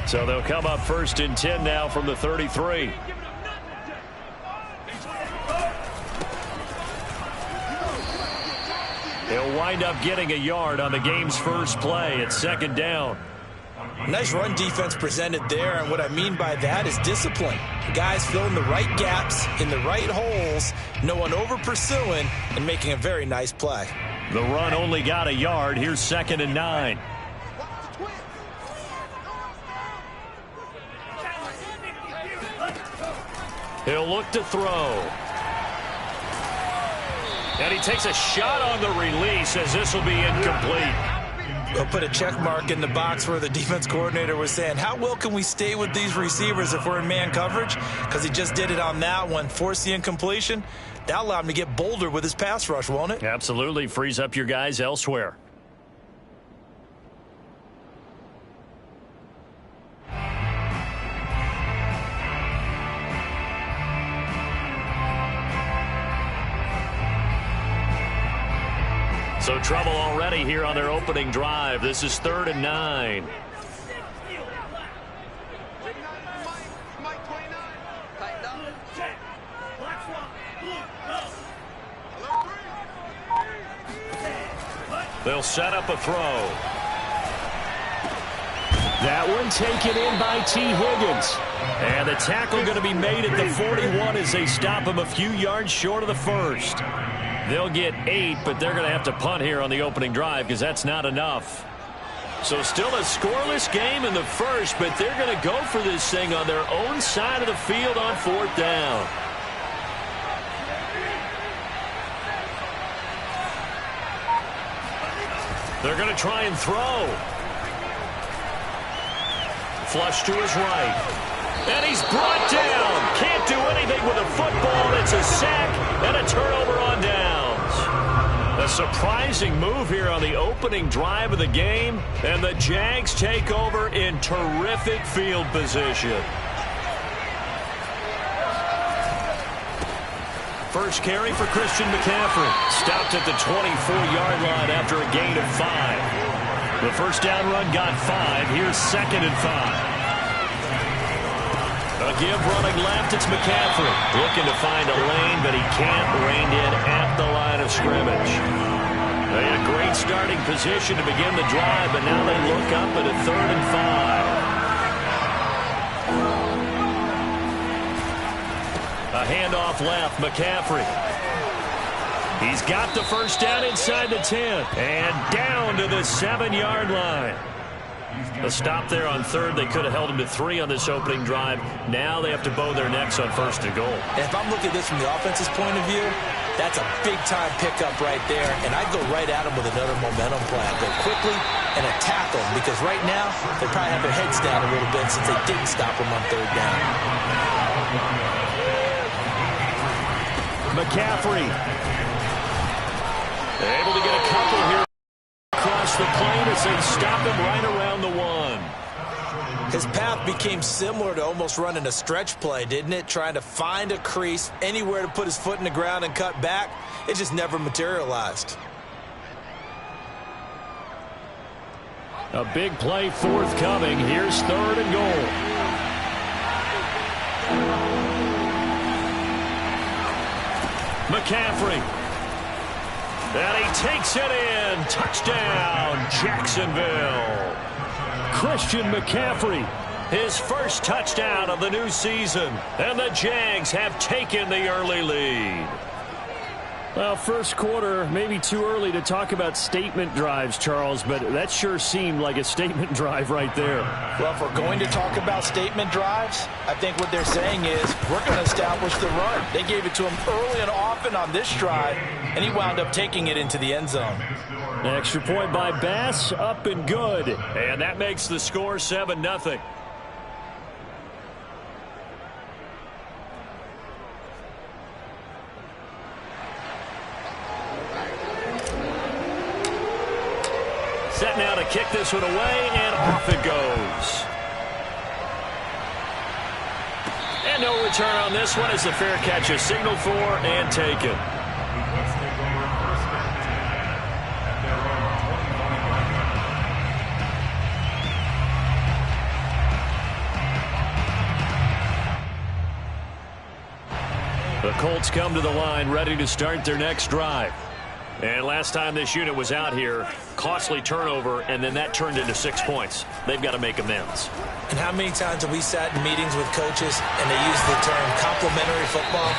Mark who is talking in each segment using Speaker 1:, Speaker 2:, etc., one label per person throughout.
Speaker 1: So they'll come up 1st and 10 now from the 33. He'll wind up getting a yard on the game's first play at 2nd down.
Speaker 2: Nice run defense presented there, and what I mean by that is discipline. Guys filling the right gaps in the right holes, no one over pursuing, and making a very nice play.
Speaker 1: The run only got a yard. Here's 2nd and 9. He'll look to throw. And he takes a shot on the release as this will be incomplete.
Speaker 2: We'll put a check mark in the box where the defense coordinator was saying, how well can we stay with these receivers if we're in man coverage? Because he just did it on that one, forced the incompletion. That allowed him to get bolder with his pass rush, won't it?
Speaker 1: Absolutely. Frees up your guys elsewhere. So trouble already here on their opening drive. This is 3rd and 9. They'll set up a throw. That one taken in by T. Higgins. And the tackle going to be made at the 41 as they stop him a few yards short of the first. They'll get 8, but they're going to have to punt here on the opening drive because that's not enough. So still a scoreless game in the first, but they're going to go for this thing on their own side of the field on 4th down. They're going to try and throw. Flush to his right. And he's brought down. Can't do anything with a football. It's a sack and a turnover on downs. A surprising move here on the opening drive of the game. And the Jags take over in terrific field position. First carry for Christian McCaffrey. Stopped at the 24-yard line after a gain of 5. The first down run got 5. Here's 2nd and 5. A give running left, it's McCaffrey. Looking to find a lane, but he can't. Reined in at the line of scrimmage. They had a great starting position to begin the drive, but now they look up at a 3rd and 5. A handoff left, McCaffrey. He's got the first down inside the 10. And down to the 7-yard line. A stop there on 3rd. They could have held him to 3 on this opening drive. Now they have to bow their necks on 1st and goal.
Speaker 2: And if I'm looking at this from the offense's point of view, that's a big-time pickup right there. And I'd go right at him with another momentum plan. Go quickly and attack them, because right now they probably have their heads down a little bit since they didn't stop him on 3rd down. McCaffrey
Speaker 1: able to get a couple here across the plane as they stop him right around the 1.
Speaker 2: His path became similar to almost running a stretch play, didn't it? Trying to find a crease, anywhere to put his foot in the ground and cut back. It just never materialized.
Speaker 1: A big play forthcoming. Here's 3rd and goal. McCaffrey. And he takes it in. Touchdown, Jacksonville. Christian McCaffrey, his first touchdown of the new season. And the Jags have taken the early lead. Well, first quarter, maybe too early to talk about statement drives, Charles, but that sure seemed like a statement drive right there.
Speaker 2: Well, if we're going to talk about statement drives, I think what they're saying is we're going to establish the run. They gave it to him early and often on this drive, and he wound up taking it into the end zone.
Speaker 1: An extra point by Bass, up and good. And that makes the score 7-0. Set now to kick this one away, and off it goes. And no return on this one as the fair catch is signaled for and taken. Colts come to the line, ready to start their next drive. And last time this unit was out here, costly turnover, and then that turned into 6 points. They've got to make amends.
Speaker 2: And how many times have we sat in meetings with coaches and they use the term complementary football?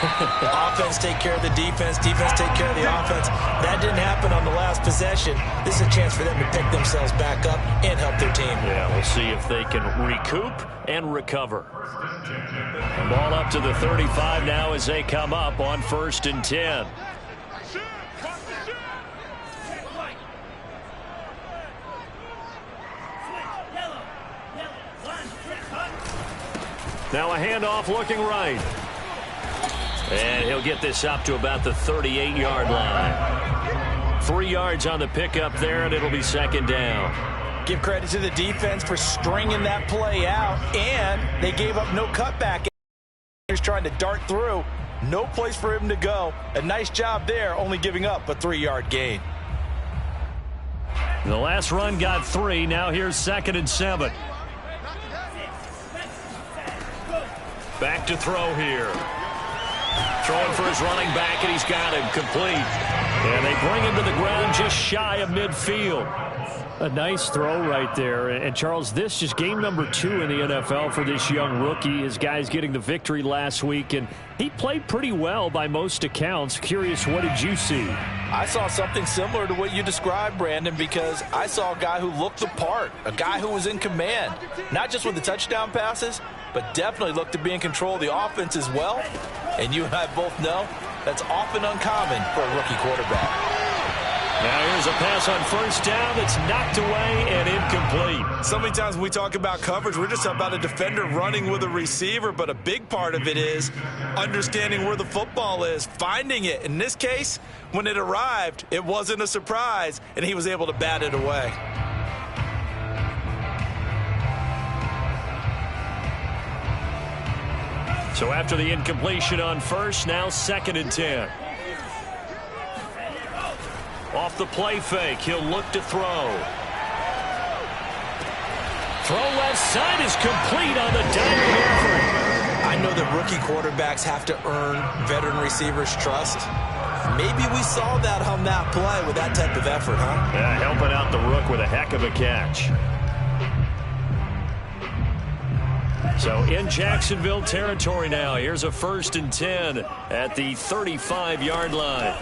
Speaker 2: Offense take care of the defense, defense take care of the offense. That didn't happen on the last possession. This is a chance for them to pick themselves back up and help their team.
Speaker 1: Yeah, we'll see if they can recoup and recover. Ball up to the 35 now as they come up on 1st and 10. Now a handoff looking right. And he'll get this up to about the 38-yard line. 3 yards on the pickup there, and it'll be 2nd down.
Speaker 2: Give credit to the defense for stringing that play out, and they gave up no cutback. He's trying to dart through. No place for him to go. A nice job there, only giving up a 3-yard gain.
Speaker 1: The last run got 3. Now here's 2nd and 7. Back to throw here. Throwing for his running back, and he's got him complete. And they bring him to the ground just shy of midfield.
Speaker 3: A nice throw right there. And, Charles, this is game number 2 in the NFL for this young rookie. His guys getting the victory last week, and he played pretty well by most accounts. Curious, what did you see?
Speaker 2: I saw something similar to what you described, Brandon, because I saw a guy who looked the part, a guy who was in command, not just with the touchdown passes, but definitely looked to be in control of the offense as well. And you and I both know that's often uncommon for a rookie quarterback.
Speaker 1: Now here's a pass on 1st down that's knocked away and incomplete.
Speaker 2: So many times when we talk about coverage, we're just about a defender running with a receiver, but a big part of it is understanding where the football is, finding it. In this case, when it arrived, it wasn't a surprise, and he was able to bat it away.
Speaker 1: So after the incompletion on 1st, now 2nd and 10. Off the play fake, he'll look to throw. Throw left side is complete on the diving effort.
Speaker 2: I know that rookie quarterbacks have to earn veteran receivers' trust. Maybe we saw that on that play with that type of effort, huh?
Speaker 1: Yeah, helping out the rook with a heck of a catch. So in Jacksonville territory now. Here's a 1st and 10 at the 35-yard line.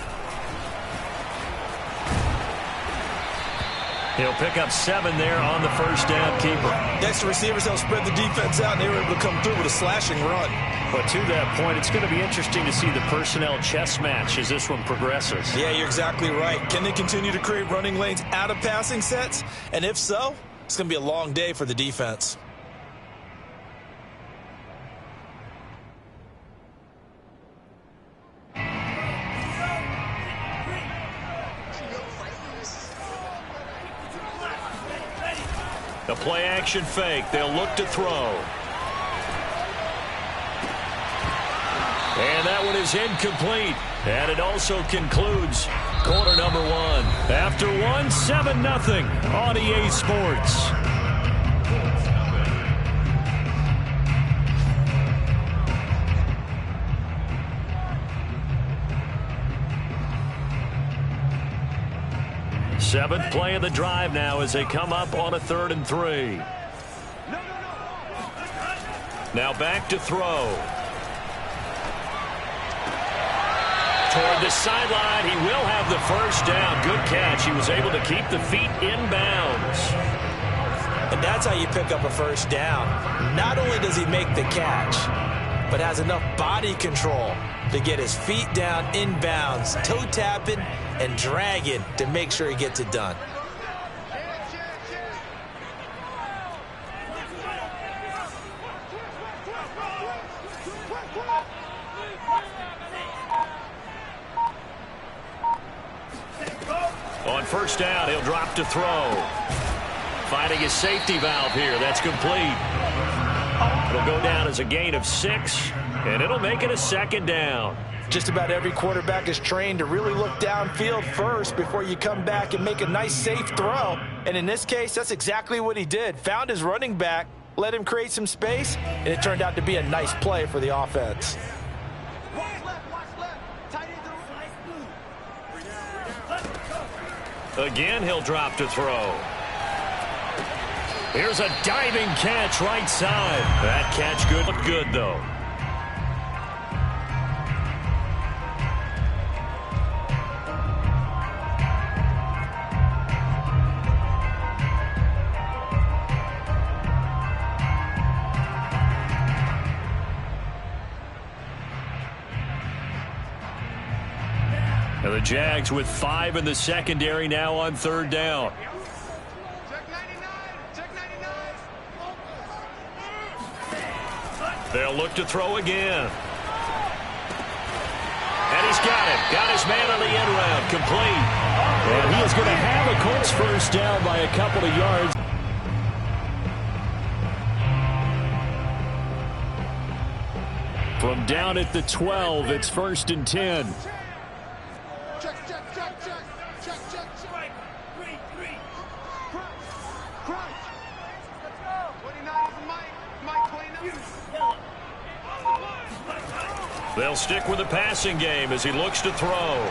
Speaker 1: He'll pick up 7 there on the 1st down keeper.
Speaker 2: Next, the receivers help spread the defense out, and they were able to come through with a slashing run.
Speaker 1: But to that point, it's going to be interesting to see the personnel chess match as this one progresses.
Speaker 2: Yeah, you're exactly right. Can they continue to create running lanes out of passing sets? And if so, it's going to be a long day for the defense.
Speaker 1: The play action fake. They'll look to throw. And that one is incomplete. And it also concludes quarter number 1. After 1, 7-0 on EA Sports. Seventh play of the drive now as they come up on a 3rd and 3. Now back to throw. Toward the sideline, he will have the 1st down. Good catch. He was able to keep the feet in bounds.
Speaker 2: And that's how you pick up a 1st down. Not only does he make the catch, but has enough body control to get his feet down in bounds, toe tapping and dragging to make sure he gets it done.
Speaker 1: On 1st down, he'll drop to throw. Finding his safety valve here. That's complete. It'll go down as a gain of 6, and it'll make it a 2nd down.
Speaker 2: Just about every quarterback is trained to really look downfield first before you come back and make a nice, safe throw. And in this case, that's exactly what he did. Found his running back, let him create some space, and it turned out to be a nice play for the offense.
Speaker 1: Again, he'll drop to throw. Here's a diving catch right side. That catch good. Looked good, though. Now the Jags with 5 in the secondary now on 3rd down. They'll look to throw again. And he's got it. Got his man on the end round. Complete.
Speaker 3: And he is going to have a Colts first down by a couple of yards. From down at the 12, it's 1st and 10.
Speaker 1: They'll stick with the passing game as he looks to throw.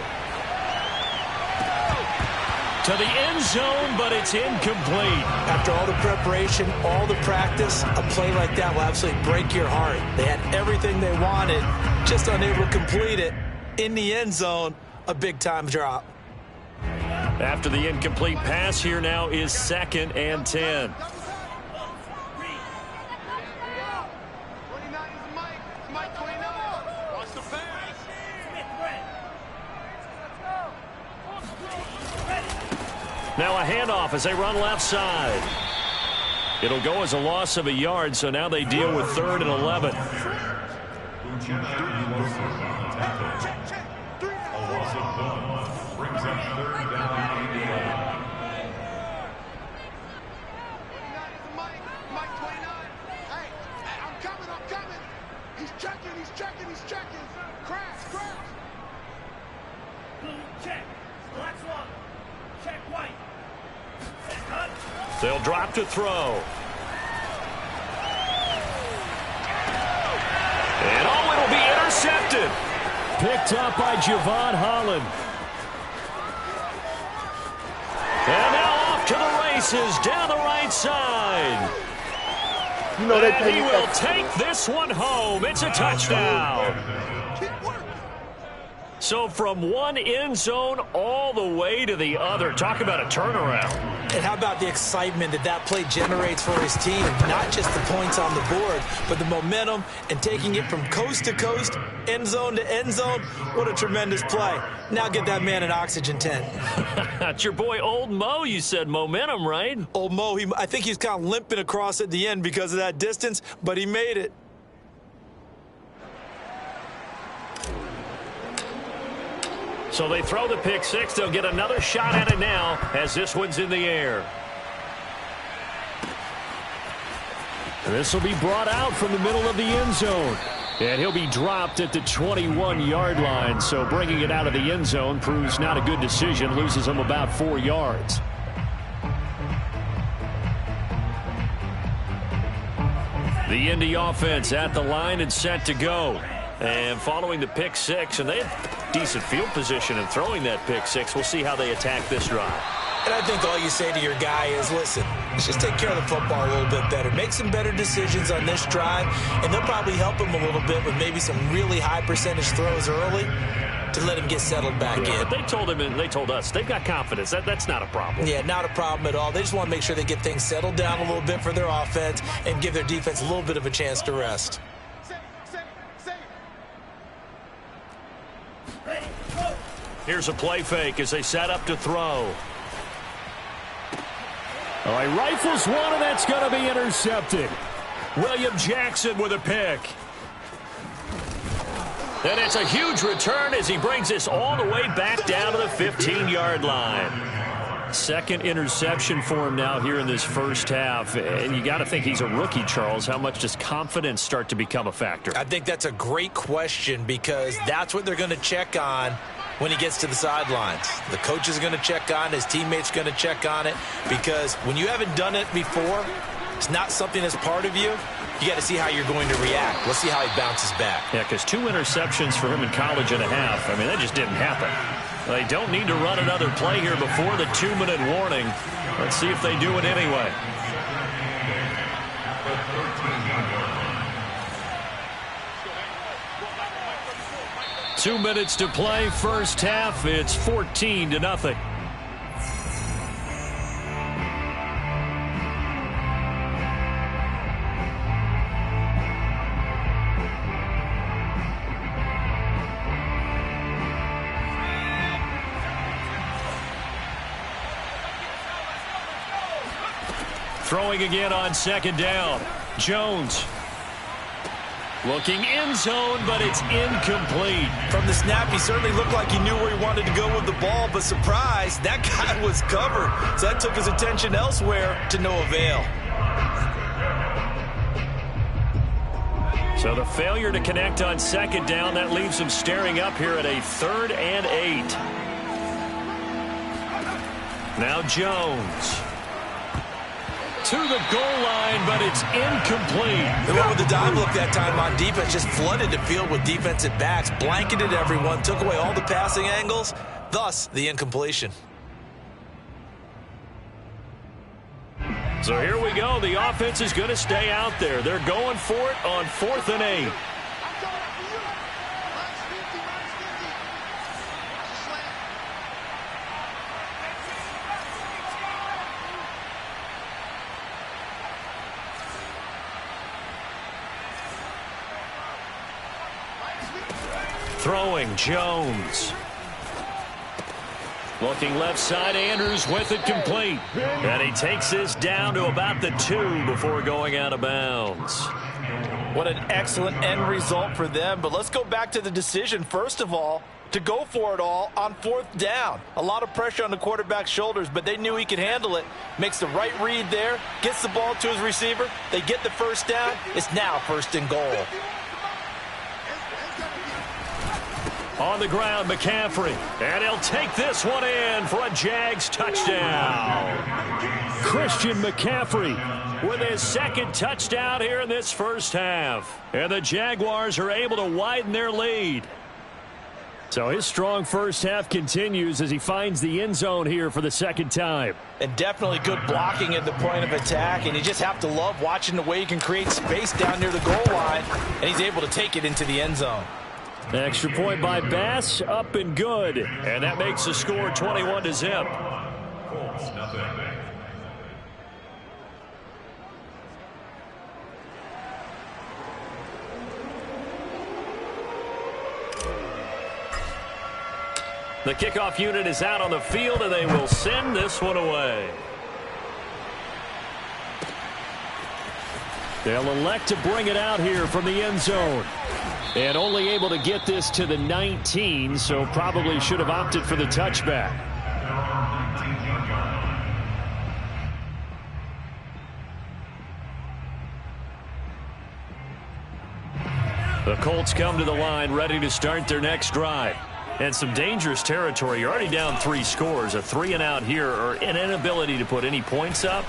Speaker 1: To the end zone, but it's incomplete.
Speaker 2: After all the preparation, all the practice, a play like that will absolutely break your heart. They had everything they wanted, just unable to complete it. In the end zone, a big-time drop.
Speaker 1: After the incomplete pass, here now is 2nd and 10. Now a handoff as they run left side. It'll go as a loss of a yard, so now they deal with 3rd and 11. They'll drop to throw. And it'll be intercepted.
Speaker 3: Picked up by Javon Holland.
Speaker 1: And now off to the races down the right side.
Speaker 4: You know that
Speaker 1: and he will take this one home. It's a touchdown. So from one end zone all the way to the other. Talk about a turnaround.
Speaker 2: And how about the excitement that play generates for his team? Not just the points on the board, but the momentum and taking it from coast to coast, end zone to end zone. What a tremendous play. Now get that man an oxygen tent.
Speaker 1: That's your boy Old Mo. You said momentum, right?
Speaker 2: Old Mo, I think he's kind of limping across at the end because of that distance, but he made it.
Speaker 1: So they throw the pick six. They'll get another shot at it now as this one's in the air.
Speaker 3: And this will be brought out from the middle of the end zone. And he'll be dropped at the 21-yard line. So bringing it out of the end zone proves not a good decision. Loses him about 4 yards. The Indy offense at the line and set to go. And following the pick six, and they had decent field position in throwing that pick six. We'll see how they attack this drive.
Speaker 2: And I think all you say to your guy is, listen, let's just take care of the football a little bit better. Make some better decisions on this drive, and they'll probably help him a little bit with maybe some really high percentage throws early to let him get settled back in.
Speaker 1: They told him and they told us they've got confidence. That's not a problem.
Speaker 2: Yeah, not a problem at all. They just want to make sure they get things settled down a little bit for their offense and give their defense a little bit of a chance to rest.
Speaker 1: Here's a play fake as they set up to throw.
Speaker 3: All right, rifles one, and that's going to be intercepted.
Speaker 1: William Jackson with a pick. And it's a huge return as he brings this all the way back down to the 15-yard line. Second interception for him now here in this first half. And you got to think he's a rookie, Charles. How much does confidence start to become a factor?
Speaker 2: I think that's a great question because that's what they're going to check on when he gets to the sidelines. The coach is going to check on, his teammates going to check on it, because when you haven't done it before, it's not something that's part of you. You got to see how you're going to react. Let's see how he bounces back.
Speaker 1: Yeah, because 2 interceptions for him in college and a half. I mean, that just didn't happen. They don't need to run another play here before the 2-minute warning. Let's see if they do it anyway. Two minutes to play, first half. It's 14-0. Throwing again on second down. Jones. Looking end zone, but it's incomplete.
Speaker 2: From the snap, he certainly looked like he knew where he wanted to go with the ball, but surprise, that guy was covered. So that took his attention elsewhere to no avail.
Speaker 1: So the failure to connect on second down, that leaves him staring up here at a 3rd and 8. Now Jones. To the goal line, but it's incomplete.
Speaker 2: They went with the dive look that time on defense, just flooded the field with defensive backs, blanketed everyone, took away all the passing angles, thus the incompletion.
Speaker 1: So here we go. The offense is going to stay out there. They're going for it on 4th and 8. Throwing, Jones. Looking left side, Andrews with it complete. And he takes this down to about the 2 before going out of bounds.
Speaker 2: What an excellent end result for them. But let's go back to the decision, first of all, to go for it all on 4th down. A lot of pressure on the quarterback's shoulders, but they knew he could handle it. Makes the right read there, gets the ball to his receiver. They get the first down. It's now 1st and goal.
Speaker 1: On the ground, McCaffrey. And he'll take this one in for a Jags touchdown. Christian McCaffrey with his 2nd touchdown here in this first half. And the Jaguars are able to widen their lead. So his strong first half continues as he finds the end zone here for the 2nd time.
Speaker 2: And definitely good blocking at the point of attack. And you just have to love watching the way he can create space down near the goal line. And he's able to take it into the end zone.
Speaker 1: Extra point by Bass, up and good. And that makes the score 21-0. The kickoff unit is out on the field, and they will send this one away. They'll elect to bring it out here from the end zone. And only able to get this to the 19, so probably should have opted for the touchback. The Colts come to the line ready to start their next drive. And some dangerous territory. You're already down 3 scores. A 3-and-out here, or an inability to put any points up.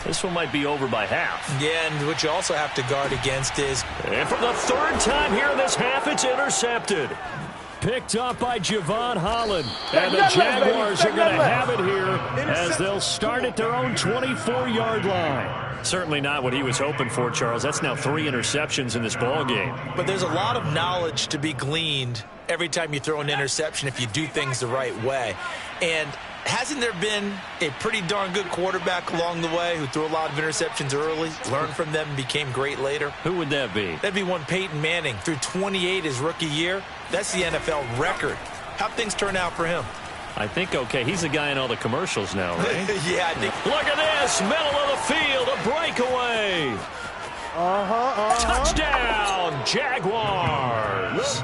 Speaker 1: This one might be over by half.
Speaker 2: Yeah, and what you also have to guard against is...
Speaker 1: And for the 3rd time here in this half, it's intercepted. Picked up by Javon Holland. And the Jaguars are going to have it here as they'll start at their own 24-yard line. Certainly not what he was hoping for, Charles. That's now 3 interceptions in this ball game.
Speaker 2: But there's a lot of knowledge to be gleaned every time you throw an interception if you do things the right way. And hasn't there been a pretty darn good quarterback along the way who threw a lot of interceptions early, learned from them, and became great later?
Speaker 1: Who would that be?
Speaker 2: That'd be one Peyton Manning. Threw 28 his rookie year. That's the NFL record. How'd things turn out for him?
Speaker 1: I think, okay, he's the guy in all the commercials now, right?
Speaker 2: Yeah, I think.
Speaker 1: Look at this, middle of the field, a breakaway. Touchdown, Jaguars.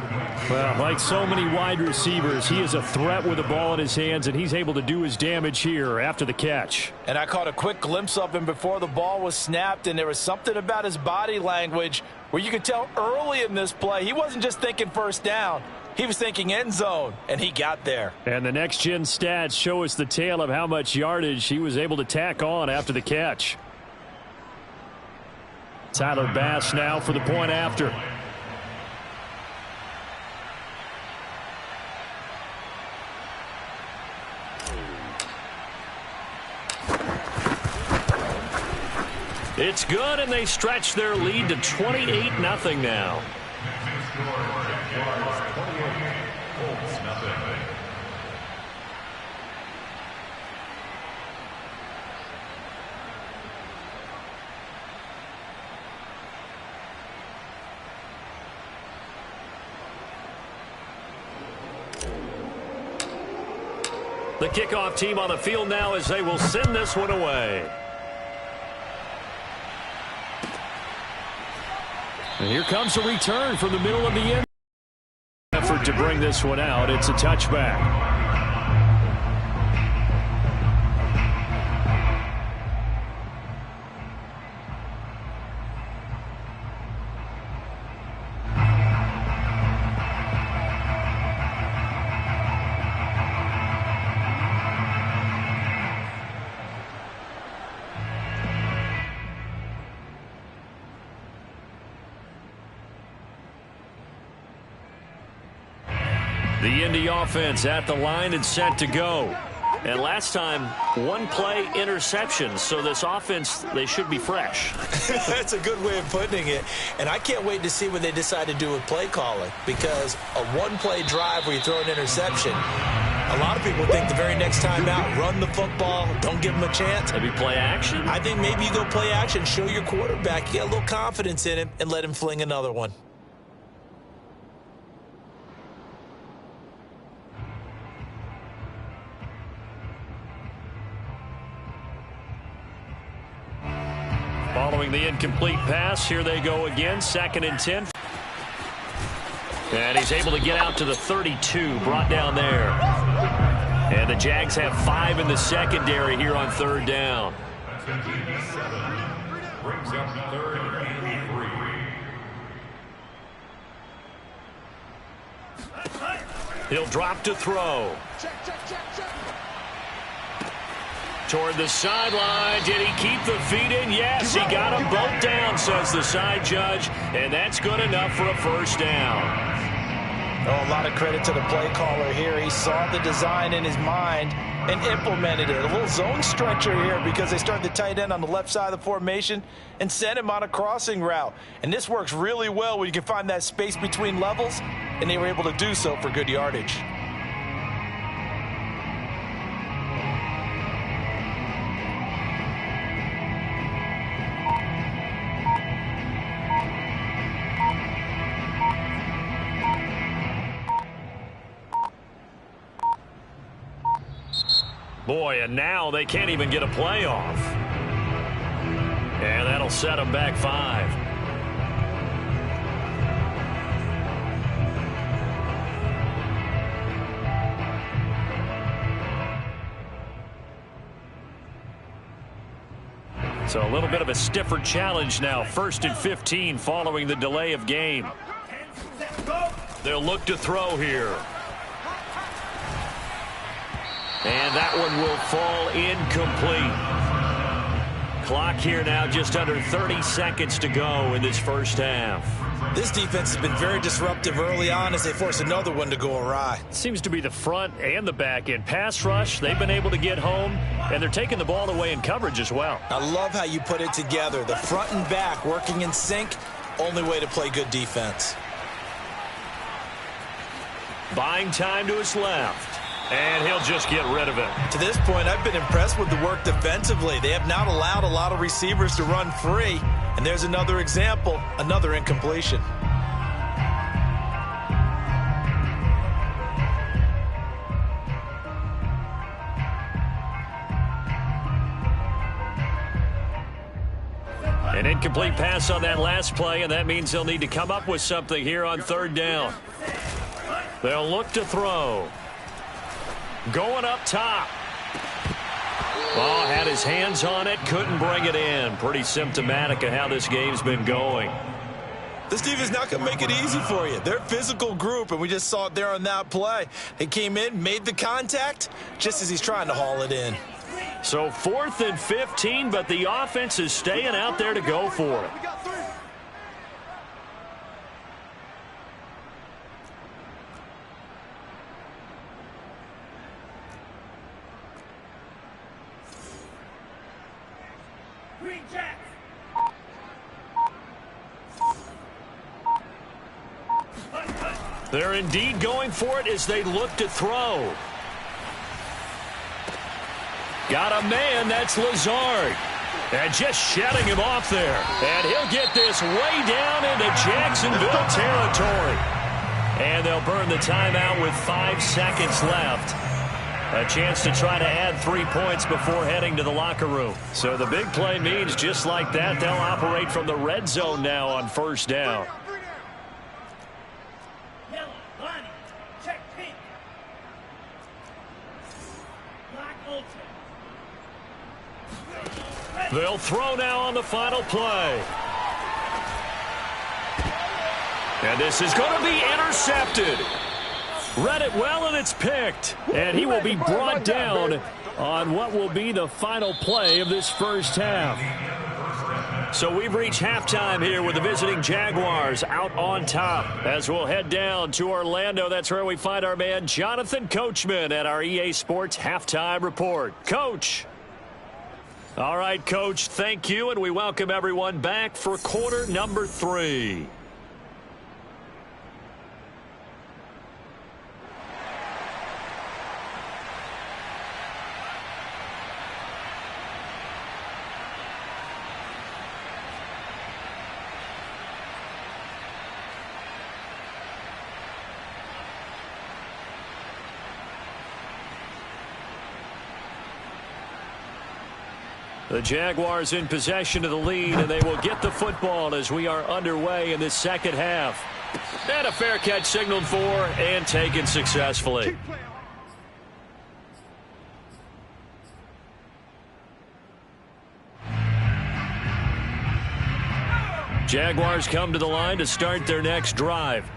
Speaker 3: Well, like so many wide receivers, he is a threat with the ball in his hands, and he's able to do his damage here after the catch.
Speaker 2: And I caught a quick glimpse of him before the ball was snapped, and there was something about his body language where you could tell early in this play he wasn't just thinking first down. He was thinking end zone, and he got there.
Speaker 3: And the next-gen stats show us the tale of how much yardage he was able to tack on after the catch. Tyler Bass now for the point after.
Speaker 1: It's good, and they stretch their lead to 28-0 now. The kickoff team on the field now as they will send this one away. And here comes a return from the middle of the end. Effort to bring this one out. It's a touchback. The Indy offense at the line and set to go. And last time, one play interception. So this offense, they should be fresh.
Speaker 2: That's a good way of putting it. And I can't wait to see what they decide to do with play calling. Because a one-play drive where you throw an interception, a lot of people think the very next time out, run the football, don't give them a chance.
Speaker 1: Maybe play action?
Speaker 2: I think maybe you go play action, show your quarterback, get a little confidence in him, and let him fling another one.
Speaker 1: Following the incomplete pass, here they go again, 2nd and 10. And he's able to get out to the 32, brought down there. And the Jags have 5 in the secondary here on 3rd down.
Speaker 5: Brings up 3rd and 3.
Speaker 1: He'll drop to throw. Toward the sideline. Did he keep the feet in? Yes, he got them both down, says the side judge. And that's good enough for a 1st down.
Speaker 2: Oh, a lot of credit to the play caller here. He saw the design in his mind and implemented it. A little zone stretcher here because they started the tight end on the left side of the formation and sent him on a crossing route. And this works really well when you can find that space between levels, and they were able to do so for good yardage.
Speaker 1: Boy, and now they can't even get a play off. And that'll set them back 5. So a little bit of a stiffer challenge now. 1st and 15 following the delay of game. They'll look to throw here. And that one will fall incomplete. Clock here now, just under 30 seconds to go in this 1st half.
Speaker 2: This defense has been very disruptive early on as they force another one to go awry.
Speaker 3: Seems to be the front and the back end. Pass rush, they've been able to get home, and they're taking the ball away in coverage as well.
Speaker 2: I love how you put it together. The front and back working in sync, only way to play good defense.
Speaker 1: Buying time to his left. And he'll just get rid of it.
Speaker 2: To this point, I've been impressed with the work defensively. They have not allowed a lot of receivers to run free. And there's another example, another incompletion.
Speaker 1: An incomplete pass on that last play, and that means they'll need to come up with something here on 3rd down. They'll look to throw. Going up top. Oh, had his hands on it, couldn't bring it in. Pretty symptomatic of how this game's been going.
Speaker 2: This defense is not going to make it easy for you. They're a physical group, and we just saw it there on that play. They came in, made the contact, just as he's trying to haul it in.
Speaker 1: So 4th and 15, but the offense is staying out there to go for it. They're indeed going for it as they look to throw. Got a man, that's Lazard. And just shutting him off there. And he'll get this way down into Jacksonville territory. And they'll burn the timeout with 5 seconds left. A chance to try to add 3 points before heading to the locker room. So the big play means just like that, they'll operate from the red zone now on first down. They'll throw now on the final play. And this is going to be intercepted. Read it well, and it's picked. And he will be brought down on what will be the final play of this first half. So we've reached halftime here with the visiting Jaguars out on top. As we'll head down to Orlando, that's where we find our man Jonathan Coachman at our EA Sports Halftime Report. Coach. All right, Coach, thank you, and we welcome everyone back for quarter number 3. The Jaguars in possession of the lead, and they will get the football as we are underway in this second half. And a fair catch signaled for and taken successfully. Jaguars come to the line to start their next drive.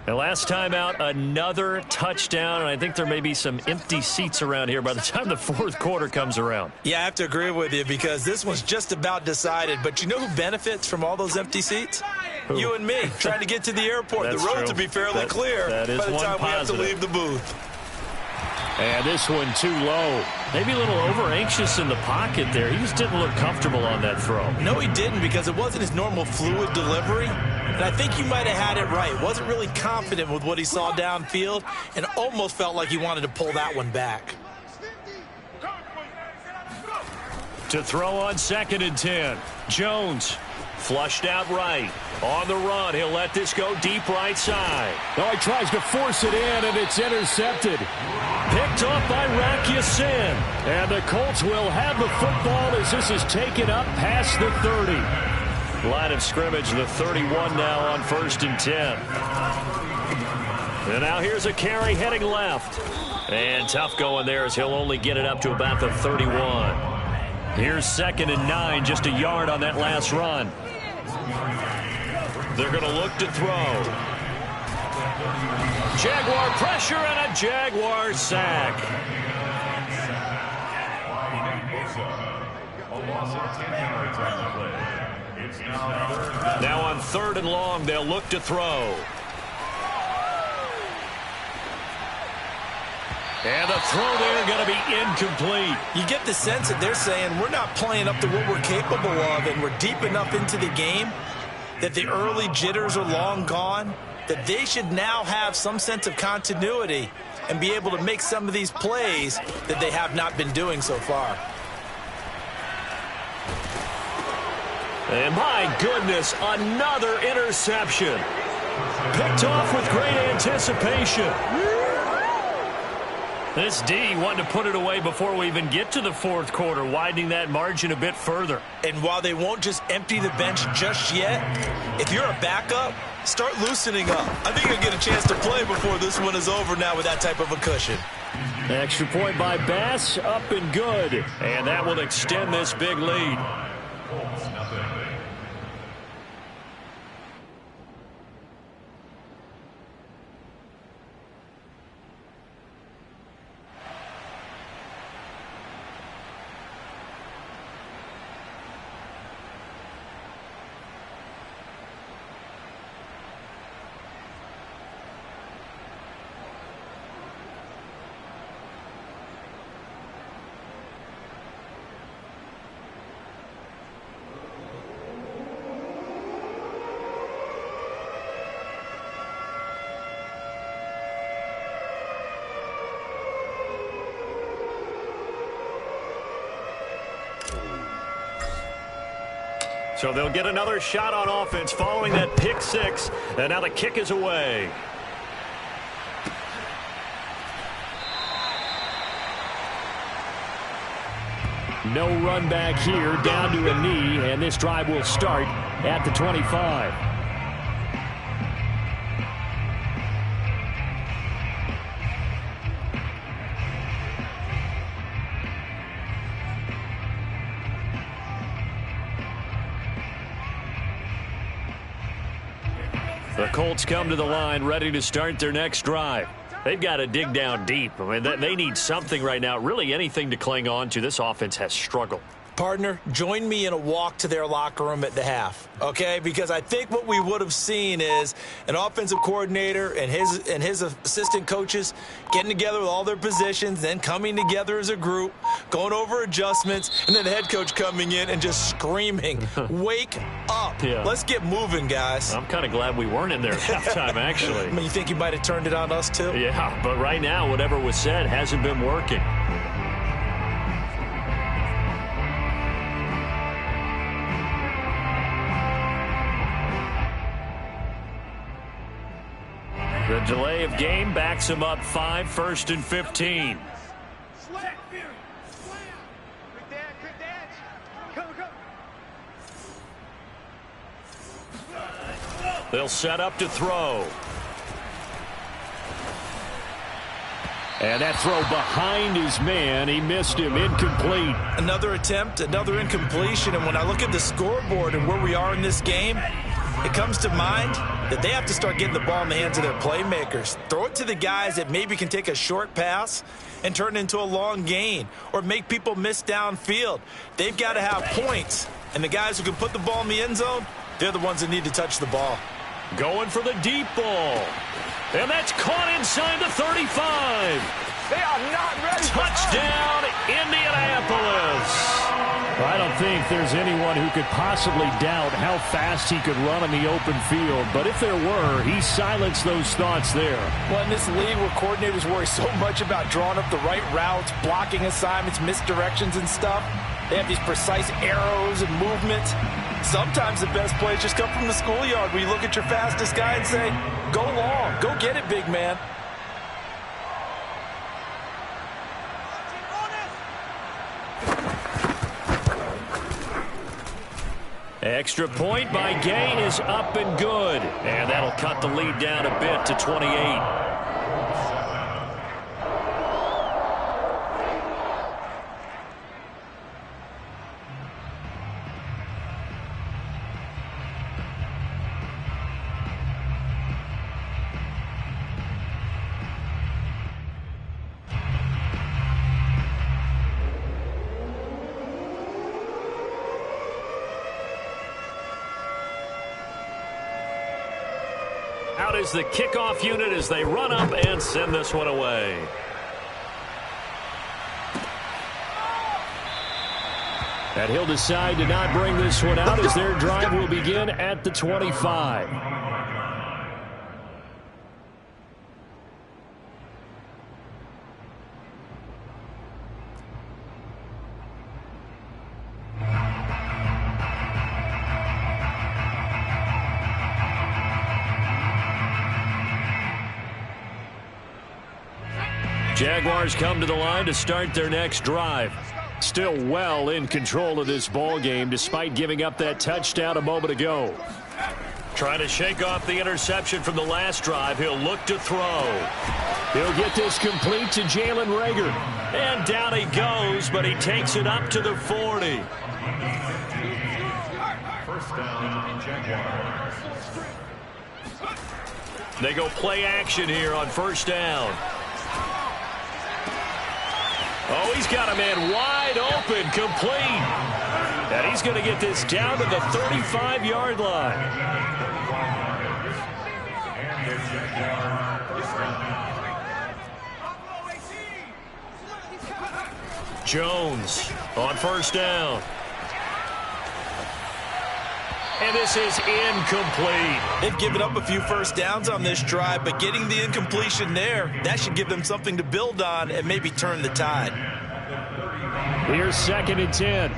Speaker 1: And last time out, another touchdown, and I think there may be some empty seats around here by the time the fourth quarter comes around.
Speaker 2: Yeah, I have to agree with you because this one's just about decided. But you know who benefits from all those empty seats?
Speaker 1: Who?
Speaker 2: You and me, trying to get to the airport.
Speaker 1: That's
Speaker 2: the roads
Speaker 1: true.
Speaker 2: will be fairly clear
Speaker 1: that is
Speaker 2: by the
Speaker 1: one
Speaker 2: time we have to
Speaker 1: positive.
Speaker 2: leave the booth.
Speaker 3: And this one too low. Maybe a little over-anxious in the pocket there. He just didn't look comfortable on that throw.
Speaker 2: No, he didn't because it wasn't his normal fluid delivery. And I think you might have had it right. Wasn't really confident with what he saw downfield and almost felt like he wanted to pull that one back.
Speaker 1: To throw on 2nd and 10. Jones flushed out right. On the run, he'll let this go deep right side.
Speaker 3: Oh, he tries to force it in, and it's intercepted.
Speaker 1: Picked off by Rakia Sin.
Speaker 3: And the Colts will have the football as this is taken up past the 30.
Speaker 1: Line of scrimmage, the 31 now on 1st and 10. And now here's a carry heading left. And tough going there as he'll only get it up to about the 31. Here's 2nd and 9, just a yard on that last run. They're going to look to throw. Jaguar pressure and a Jaguar sack. Now on 3rd and long, they'll look to throw. And the throw there going to be incomplete.
Speaker 2: You get the sense that they're saying we're not playing up to what we're capable of, and we're deep enough into the game that the early jitters are long gone, that they should now have some sense of continuity and be able to make some of these plays that they have not been doing so far.
Speaker 1: And my goodness, another interception. Picked off with great anticipation. This D wanting to put it away before we even get to the fourth quarter, widening that margin a bit further.
Speaker 2: And while they won't just empty the bench just yet, if you're a backup, start loosening up. I think you'll get a chance to play before this one is over now with that type of a cushion.
Speaker 3: Extra point by Bass, up and good.
Speaker 1: And that will extend this big lead. So they'll get another shot on offense following that pick six. And now the kick is away.
Speaker 3: No run back here, down to a knee, and this drive will start at the 25.
Speaker 1: The Colts come to the line ready to start their next drive. They've got to dig down deep. I mean, they need something right now, really anything to cling on to. This offense has struggled.
Speaker 2: Partner, join me in a walk to their locker room at the half, okay? Because I think what we would have seen is an offensive coordinator and his assistant coaches getting together with all their positions, then coming together as a group, going over adjustments, and then the head coach coming in and just screaming, wake up.
Speaker 1: Yeah.
Speaker 2: Let's get moving, guys.
Speaker 1: I'm kind of glad we weren't in there at halftime, actually.
Speaker 2: I mean, you think you might have turned it on us, too?
Speaker 1: Yeah, but right now, whatever was said hasn't been working. The delay of game backs him up 5, 1st and 15. They'll set up to throw.
Speaker 3: And that throw behind his man, he missed him, incomplete.
Speaker 2: Another attempt, another incompletion, and when I look at the scoreboard and where we are in this game, it comes to mind that they have to start getting the ball in the hands of their playmakers. Throw it to the guys that maybe can take a short pass and turn it into a long gain or make people miss downfield. They've got to have points, and the guys who can put the ball in the end zone, they're the ones that need to touch the ball.
Speaker 1: Going for the deep ball. And that's caught inside the 35.
Speaker 4: They are not ready.
Speaker 1: Touchdown, Indianapolis.
Speaker 3: I don't think there's anyone who could possibly doubt how fast he could run in the open field. But if there were, he silenced those thoughts there.
Speaker 6: Well, in this league where coordinators worry so much about drawing up the right routes, blocking assignments, misdirections and stuff, they have these precise arrows and movements. Sometimes the best plays just come from the schoolyard where you look at your fastest guy and say, go long, go get it, big man.
Speaker 1: Extra point by Gain is up and good. And that'll cut the lead down a bit to 28. Out is the kickoff unit as they run up and send this one away.
Speaker 3: And he'll decide to not bring this one out as their drive will begin at the 25.
Speaker 1: Jaguars come to the line to start their next drive. Still well in control of this ball game despite giving up that touchdown a moment ago. Trying to shake off the interception from the last drive. He'll look to throw.
Speaker 3: He'll get this complete to Jalen Reagor.
Speaker 1: And down he goes, but he takes it up to the 40.
Speaker 5: First down, Jaguars.
Speaker 1: They go play action here on first down. Oh, he's got a man wide open, complete. And he's going to get this down to the 35-yard line. Jones on first down. And this is incomplete.
Speaker 2: They've given up a few first downs on this drive, but getting the incompletion there, that should give them something to build on and maybe turn the tide.
Speaker 3: Here's 2nd and 10.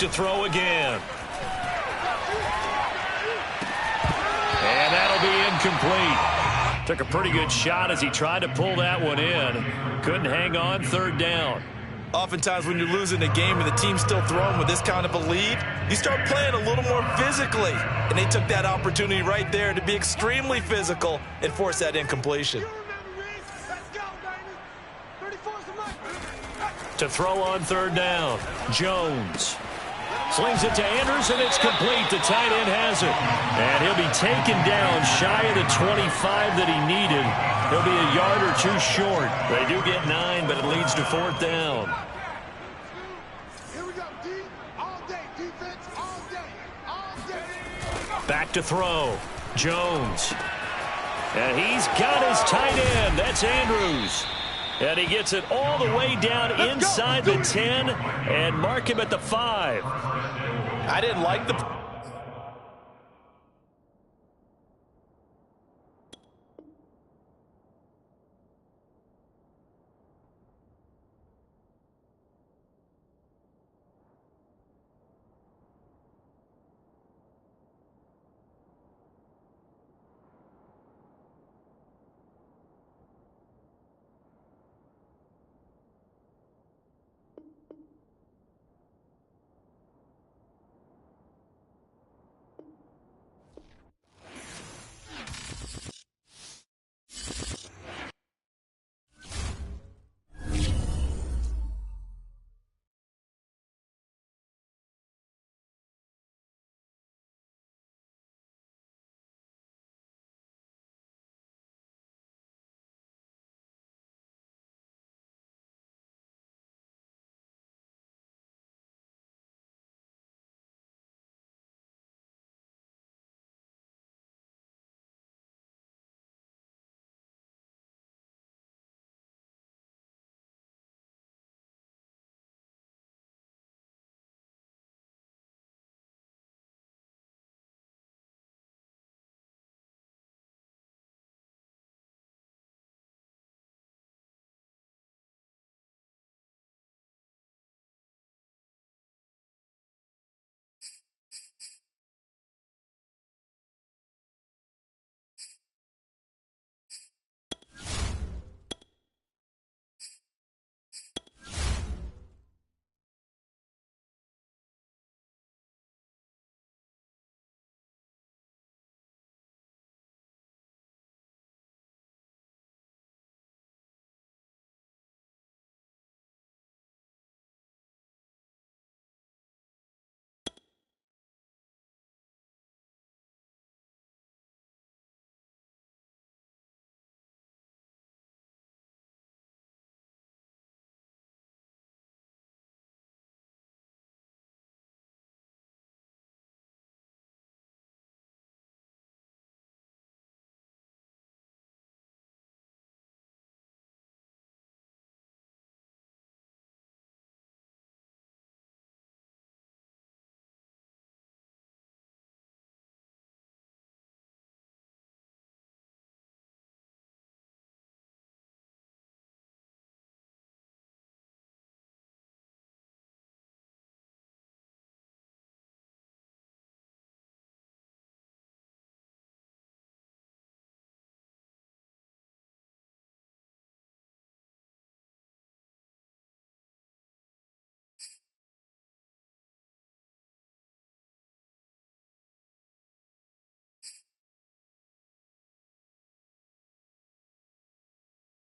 Speaker 1: to throw again. And that'll be incomplete. Took a pretty good shot as he tried to pull that one in. Couldn't hang on. Third down.
Speaker 2: Oftentimes when you're losing a game and the team's still throwing with this kind of a lead, you start playing a little more physically. And they took that opportunity right there to be extremely physical and force that incompletion.
Speaker 1: To throw on third down, Jones. Slings it to Andrews, and it's complete. The tight end has it. And he'll be taken down shy of the 25 that he needed. He'll be a yard or two short. They do get 9, but it leads to fourth down.
Speaker 4: Here we go, D. All day. Defense all day. All day.
Speaker 1: Back to throw. Jones. And he's got his tight end. That's Andrews. And he gets it all the way down inside the 10 and mark him at the 5.
Speaker 6: I didn't like the